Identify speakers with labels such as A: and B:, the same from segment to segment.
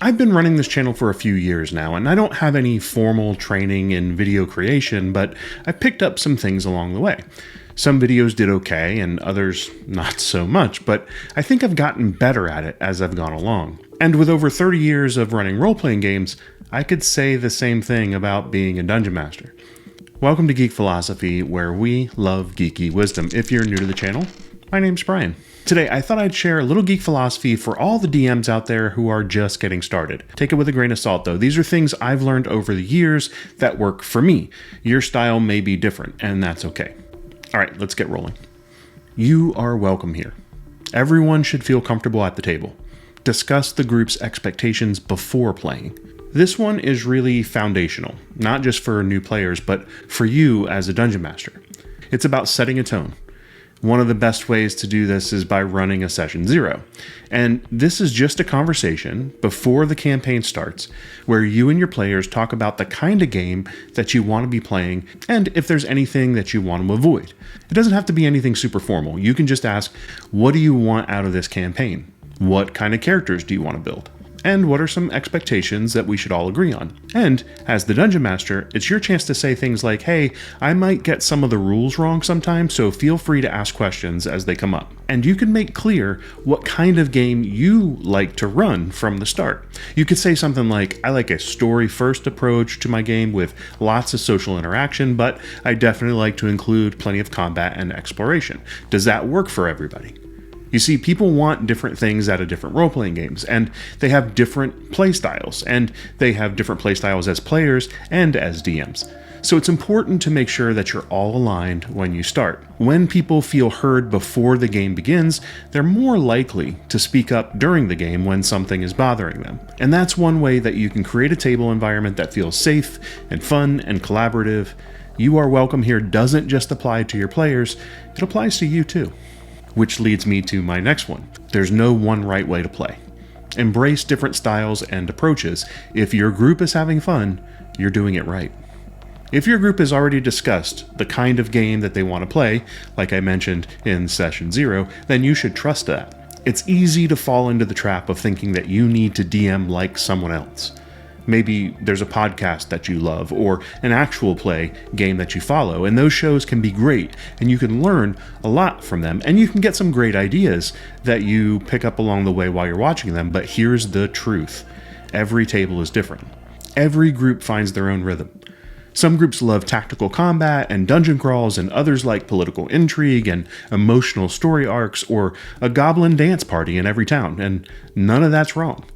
A: I've been running this channel for a few years now, and I don't have any formal training in video creation, but I picked up some things along the way. Some videos did okay, and others not so much, but I think I've gotten better at it as I've gone along. And with over 30 years of running role-playing games, I could say the same thing about being a dungeon master. Welcome to Geek Philosophy, where we love geeky wisdom. If you're new to the channel, my name's Brian. Today, I thought I'd share a little geek philosophy for all the DMs out there who are just getting started. Take it with a grain of salt, though. These are things I've learned over the years that work for me. Your style may be different, and that's okay. All right, let's get rolling. You are welcome here. Everyone should feel comfortable at the table. Discuss the group's expectations before playing. This one is really foundational, not just for new players, but for you as a dungeon master. It's about setting a tone. One of the best ways to do this is by running a session 0. And this is just a conversation before the campaign starts where you and your players talk about the kind of game that you want to be playing and if there's anything that you want to avoid. It doesn't have to be anything super formal. You can just ask, what do you want out of this campaign? What kind of characters do you want to build? And what are some expectations that we should all agree on? And as the dungeon master, it's your chance to say things like, hey, I might get some of the rules wrong sometimes, so feel free to ask questions as they come up. And you can make clear what kind of game you like to run from the start. You could say something like, I like a story-first approach to my game with lots of social interaction, but I definitely like to include plenty of combat and exploration. Does that work for everybody? You see, people want different things out of different role-playing games, and they have different play styles, and they have different play styles as players and as DMs. So it's important to make sure that you're all aligned when you start. When people feel heard before the game begins, they're more likely to speak up during the game when something is bothering them. And that's one way that you can create a table environment that feels safe and fun and collaborative. You are welcome here doesn't just apply to your players, it applies to you too. Which leads me to my next one. There's no one right way to play. Embrace different styles and approaches. If your group is having fun, you're doing it right. If your group has already discussed the kind of game that they want to play, like I mentioned in session 0, then you should trust that. It's easy to fall into the trap of thinking that you need to DM like someone else. Maybe there's a podcast that you love or an actual play game that you follow, and those shows can be great, and you can learn a lot from them, and you can get some great ideas that you pick up along the way while you're watching them, but here's the truth. Every table is different. Every group finds their own rhythm. Some groups love tactical combat and dungeon crawls, and others like political intrigue and emotional story arcs or a goblin dance party in every town, and none of that's wrong.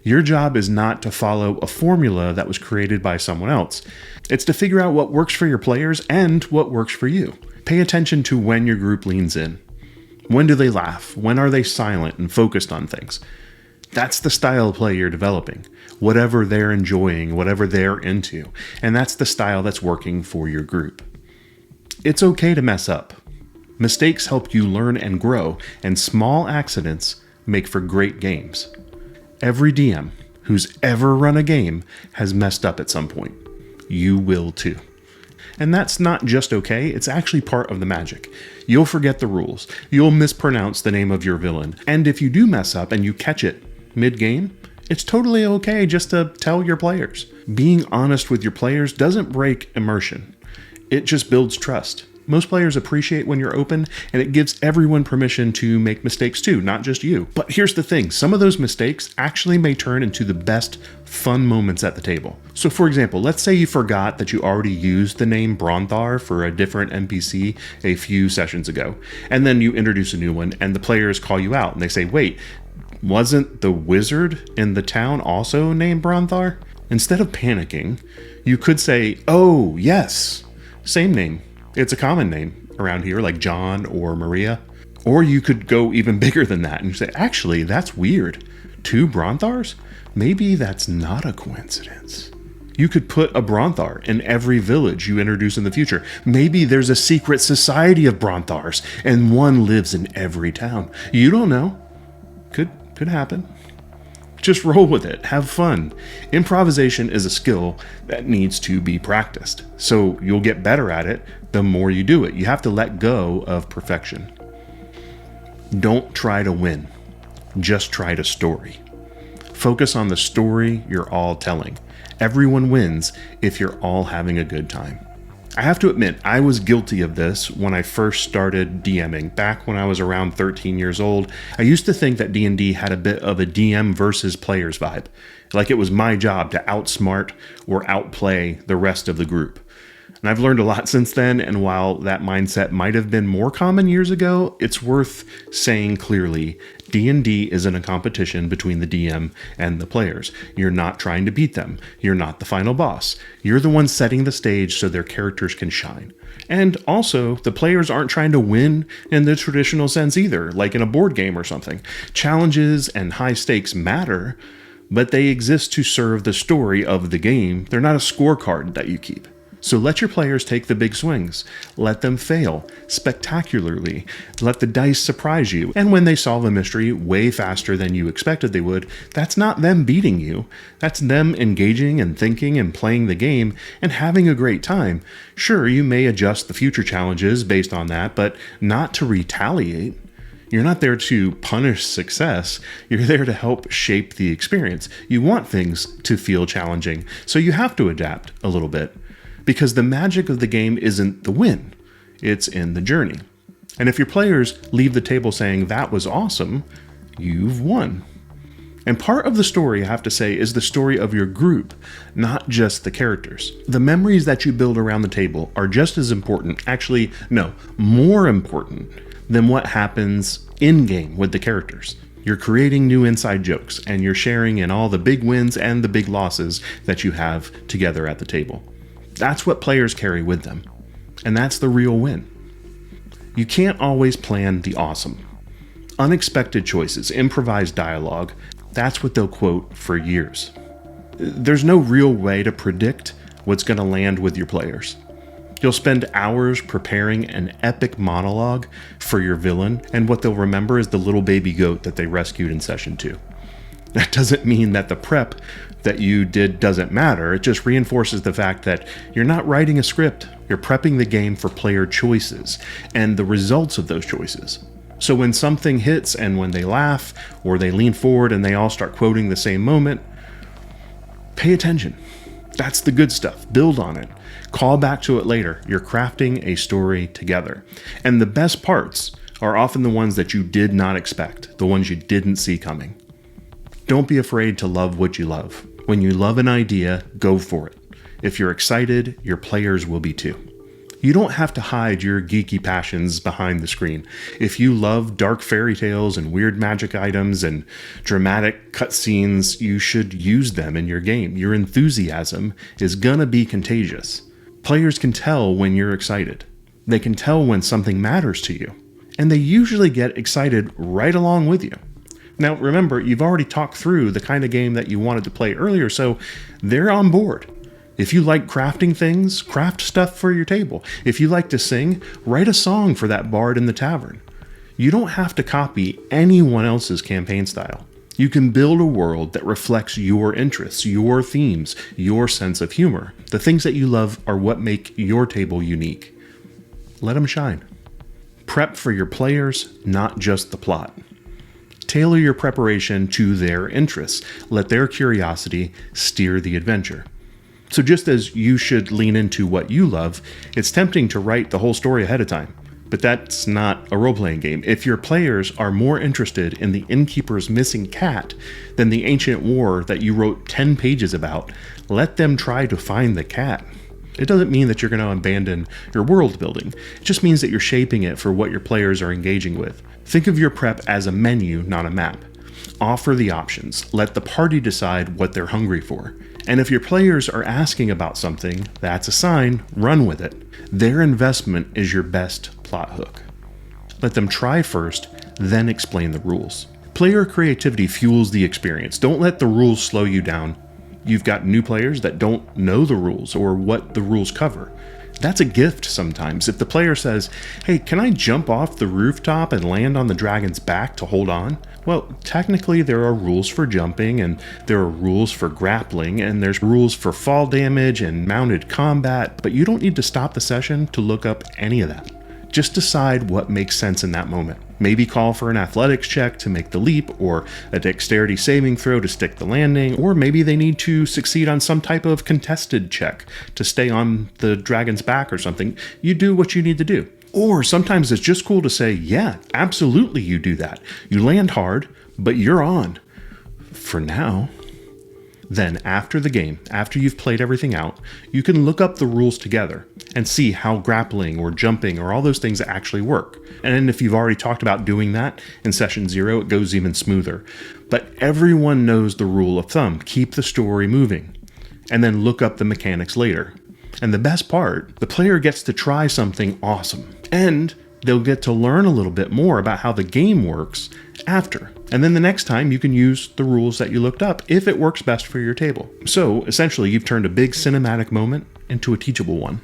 A: Your job is not to follow a formula that was created by someone else. It's to figure out what works for your players and what works for you. Pay attention to when your group leans in. When do they laugh? When are they silent and focused on things? That's the style of play you're developing. Whatever they're enjoying, whatever they're into. And that's the style that's working for your group. It's okay to mess up. Mistakes help you learn and grow, and small accidents make for great games. Every DM who's ever run a game has messed up at some point. You will too. And that's not just okay, it's actually part of the magic. You'll forget the rules. You'll mispronounce the name of your villain. And if you do mess up and you catch it mid-game, it's totally okay just to tell your players. Being honest with your players doesn't break immersion. It just builds trust. Most players appreciate when you're open, and it gives everyone permission to make mistakes too, not just you. But here's the thing, some of those mistakes actually may turn into the best fun moments at the table. So for example, let's say you forgot that you already used the name Bronthar for a different NPC a few sessions ago, and then you introduce a new one, and the players call you out, and they say, wait, wasn't the wizard in the town also named Bronthar? Instead of panicking, you could say, oh yes, same name. It's a common name around here, like John or Maria. Or you could go even bigger than that and say, actually, that's weird. 2 Bronthars? Maybe that's not a coincidence. You could put a Bronthar in every village you introduce in the future. Maybe there's a secret society of Bronthars, and one lives in every town. You don't know. Could happen. Just roll with it. Have fun. Improvisation is a skill that needs to be practiced. So you'll get better at it the more you do it. You have to let go of perfection. Don't try to win. Just try to story. Focus on the story you're all telling. Everyone wins if you're all having a good time. I have to admit, I was guilty of this when I first started DMing. Back when I was around 13 years old, I used to think that D&D had a bit of a DM versus players vibe. Like it was my job to outsmart or outplay the rest of the group. And I've learned a lot since then, and while that mindset might have been more common years ago, it's worth saying clearly, D&D isn't a competition between the DM and the players. You're not trying to beat them. You're not the final boss. You're the one setting the stage so their characters can shine. And also, the players aren't trying to win in the traditional sense either, like in a board game or something. Challenges and high stakes matter, but they exist to serve the story of the game. They're not a scorecard that you keep. So let your players take the big swings. Let them fail spectacularly. Let the dice surprise you. And when they solve a mystery way faster than you expected they would, that's not them beating you. That's them engaging and thinking and playing the game and having a great time. Sure, you may adjust the future challenges based on that, but not to retaliate. You're not there to punish success. You're there to help shape the experience. You want things to feel challenging, so you have to adapt a little bit. Because the magic of the game isn't the win, it's in the journey. And if your players leave the table saying, that was awesome, you've won. And part of the story, I have to say, is the story of your group, not just the characters. The memories that you build around the table are just as important, actually, no, more important than what happens in-game with the characters. You're creating new inside jokes, and you're sharing in all the big wins and the big losses that you have together at the table. That's what players carry with them. And that's the real win. You can't always plan the awesome. Unexpected choices, improvised dialogue, that's what they'll quote for years. There's no real way to predict what's going to land with your players. You'll spend hours preparing an epic monologue for your villain, and what they'll remember is the little baby goat that they rescued in session 2. That doesn't mean that the prep that you did doesn't matter. It just reinforces the fact that you're not writing a script. You're prepping the game for player choices and the results of those choices. So when something hits and when they laugh or they lean forward and they all start quoting the same moment, pay attention. That's the good stuff. Build on it. Call back to it later. You're crafting a story together. And the best parts are often the ones that you did not expect, the ones you didn't see coming. Don't be afraid to love what you love. When you love an idea, go for it. If you're excited, your players will be too. You don't have to hide your geeky passions behind the screen. If you love dark fairy tales and weird magic items and dramatic cutscenes, you should use them in your game. Your enthusiasm is gonna be contagious. Players can tell when you're excited. They can tell when something matters to you. And they usually get excited right along with you. Now, remember, you've already talked through the kind of game that you wanted to play earlier, so they're on board. If you like crafting things, craft stuff for your table. If you like to sing, write a song for that bard in the tavern. You don't have to copy anyone else's campaign style. You can build a world that reflects your interests, your themes, your sense of humor. The things that you love are what make your table unique. Let them shine. Prep for your players, not just the plot. Tailor your preparation to their interests. Let their curiosity steer the adventure. So just as you should lean into what you love, it's tempting to write the whole story ahead of time. But that's not a role-playing game. If your players are more interested in the innkeeper's missing cat than the ancient war that you wrote 10 pages about, let them try to find the cat. It doesn't mean that you're going to abandon your world building. It just means that you're shaping it for what your players are engaging with. Think of your prep as a menu, not a map. Offer the options. Let the party decide what they're hungry for. And if your players are asking about something, that's a sign. Run with it. Their investment is your best plot hook. Let them try first, then explain the rules. Player creativity fuels the experience. Don't let the rules slow you down. You've got new players that don't know the rules or what the rules cover. That's a gift sometimes. If the player says, hey, can I jump off the rooftop and land on the dragon's back to hold on? Well, technically there are rules for jumping, and there are rules for grappling, and there's rules for fall damage and mounted combat, but you don't need to stop the session to look up any of that. Just decide what makes sense in that moment. Maybe call for an athletics check to make the leap, or a dexterity saving throw to stick the landing, or maybe they need to succeed on some type of contested check to stay on the dragon's back or something. You do what you need to do. Or sometimes it's just cool to say, yeah, absolutely you do that. You land hard, but you're on. For now. Then after the game, after you've played everything out, you can look up the rules together and see how grappling or jumping or all those things actually work. And if you've already talked about doing that in session 0, it goes even smoother. But everyone knows the rule of thumb. Keep the story moving. And then look up the mechanics later. And the best part, the player gets to try something awesome. And they'll get to learn a little bit more about how the game works after. And then the next time you can use the rules that you looked up if it works best for your table. So essentially you've turned a big cinematic moment into a teachable one.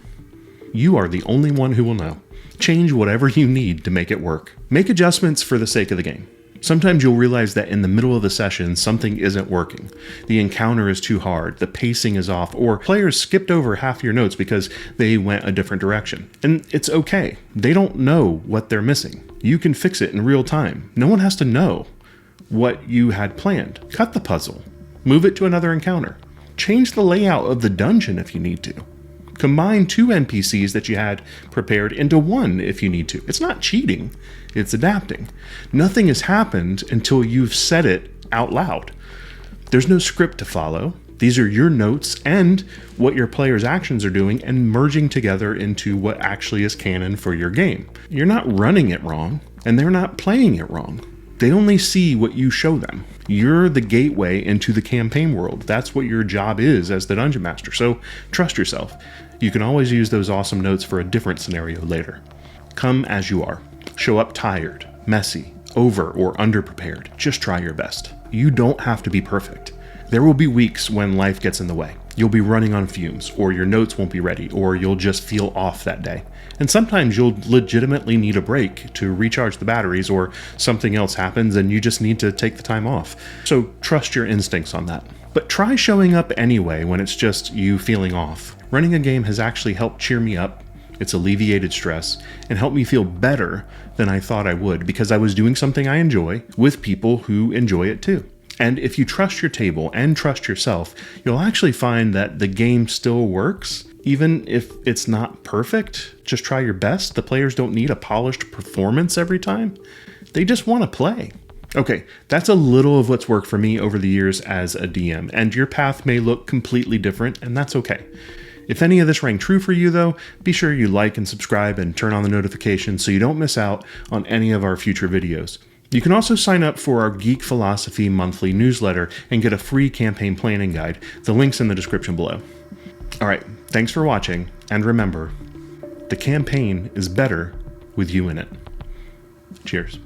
A: You are the only one who will know. Change whatever you need to make it work. Make adjustments for the sake of the game. Sometimes you'll realize that in the middle of the session, something isn't working. The encounter is too hard, the pacing is off, or players skipped over half your notes because they went a different direction. And it's okay. They don't know what they're missing. You can fix it in real time. No one has to know what you had planned. Cut the puzzle. Move it to another encounter. Change the layout of the dungeon if you need to. Combine 2 NPCs that you had prepared into one if you need to. It's not cheating, it's adapting. Nothing has happened until you've said it out loud. There's no script to follow. These are your notes and what your players' actions are doing and merging together into what actually is canon for your game. You're not running it wrong, and they're not playing it wrong. They only see what you show them. You're the gateway into the campaign world. That's what your job is as the Dungeon Master, so trust yourself. You can always use those awesome notes for a different scenario later. Come as you are. Show up tired, messy, over or underprepared. Just try your best. You don't have to be perfect. There will be weeks when life gets in the way. You'll be running on fumes, or your notes won't be ready, or you'll just feel off that day. And sometimes you'll legitimately need a break to recharge the batteries, or something else happens and you just need to take the time off. So trust your instincts on that. But try showing up anyway when it's just you feeling off. Running a game has actually helped cheer me up. It's alleviated stress and helped me feel better than I thought I would because I was doing something I enjoy with people who enjoy it too. And if you trust your table and trust yourself, you'll actually find that the game still works. Even if it's not perfect, just try your best. The players don't need a polished performance every time. They just want to play. Okay, that's a little of what's worked for me over the years as a DM, and your path may look completely different, and that's okay. If any of this rang true for you though, be sure you like and subscribe and turn on the notifications so you don't miss out on any of our future videos. You can also sign up for our Geek Philosophy monthly newsletter and get a free campaign planning guide. The link's in the description below. Alright, thanks for watching, and remember, the campaign is better with you in it. Cheers.